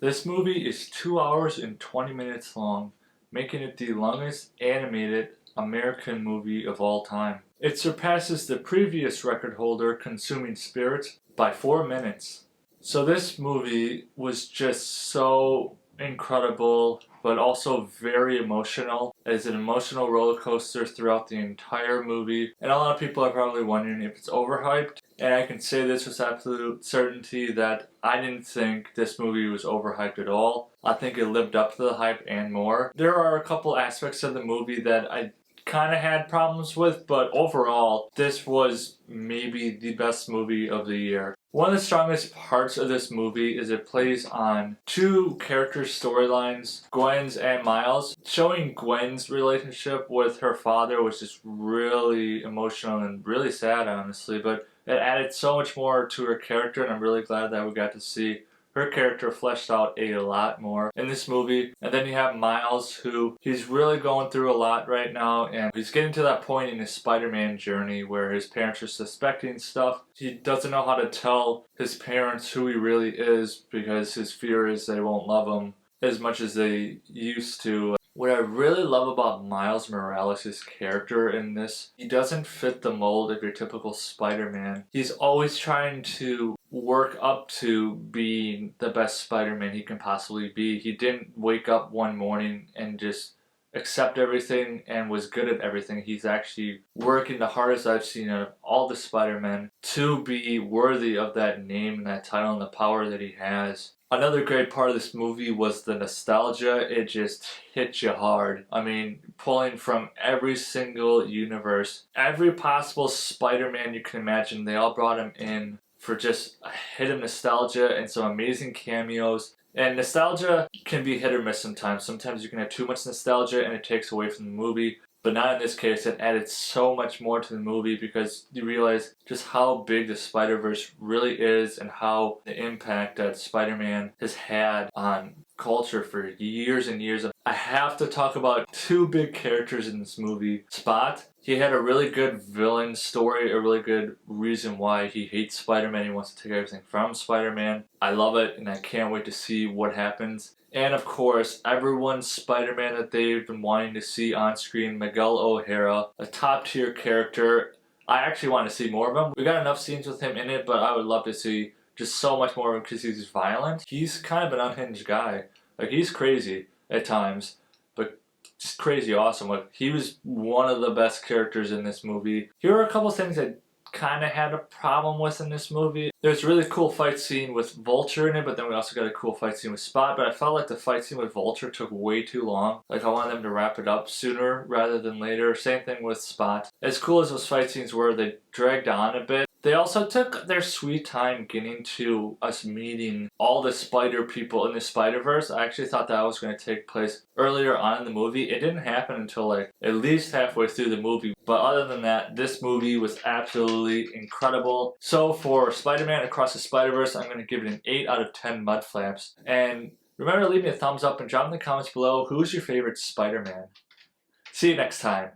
This movie is 2 hours and 20 minutes long, making it the longest animated American movie of all time. It surpasses the previous record holder, Consuming Spirits, by 4 minutes. So this movie was just so incredible, but also very emotional. It's an emotional roller coaster throughout the entire movie, and a lot of people are probably wondering if it's overhyped. And I can say this with absolute certainty that I didn't think this movie was overhyped at all. I think it lived up to the hype and more. There are a couple aspects of the movie that I kind of had problems with, but overall, this was maybe the best movie of the year. One of the strongest parts of this movie is it plays on two character storylines, Gwen's and Miles. Showing Gwen's relationship with her father was just really emotional and really sad, honestly, but it added so much more to her character, and I'm really glad that we got to see her character fleshed out a lot more in this movie. And then you have Miles, who he's really going through a lot right now, and he's getting to that point in his Spider-Man journey where his parents are suspecting stuff. He doesn't know how to tell his parents who he really is because his fear is they won't love him as much as they used to. What I really love about Miles Morales' character in this, he doesn't fit the mold of your typical Spider-Man. He's always trying to work up to being the best Spider-Man he can possibly be. He didn't wake up one morning and just accept everything and was good at everything. He's actually working the hardest I've seen of all the Spider-Men to be worthy of that name and that title and the power that he has. Another great part of this movie was the nostalgia. It just hit you hard. I mean, pulling from every single universe, every possible Spider-Man you can imagine, they all brought him in for just a hit of nostalgia and some amazing cameos. And nostalgia can be hit or miss sometimes. Sometimes you can have too much nostalgia and it takes away from the movie. But not in this case. It added so much more to the movie because you realize just how big the Spider-Verse really is and how the impact that Spider-Man has had on culture for years and years. I have to talk about two big characters in this movie. Spot, he had a really good villain story, a really good reason why he hates Spider-Man. He wants to take everything from Spider-Man. I love it and I can't wait to see what happens. And of course, everyone's Spider-Man that they've been wanting to see on screen, Miguel O'Hara, a top tier character. I actually want to see more of him. We got enough scenes with him in it, but I would love to see just so much more of him because he's violent. He's kind of an unhinged guy. Like, he's crazy at times, but just crazy awesome. Like, he was one of the best characters in this movie. Here are a couple things that kind of had a problem with in this movie. There's a really cool fight scene with Vulture in it, but then we also got a cool fight scene with Spot, but I felt like the fight scene with Vulture took way too long. Like, I wanted them to wrap it up sooner rather than later. Same thing with Spot. As cool as those fight scenes were, they dragged on a bit. They also took their sweet time getting to us meeting all the spider people in the Spider-Verse. I actually thought that was going to take place earlier on in the movie. It didn't happen until like at least halfway through the movie. But other than that, this movie was absolutely incredible. So for Spider-Man Across the Spider-Verse, I'm going to give it an 8 out of 10 Mudflaps. And remember to leave me a thumbs up and drop in the comments below who's your favorite Spider-Man. See you next time.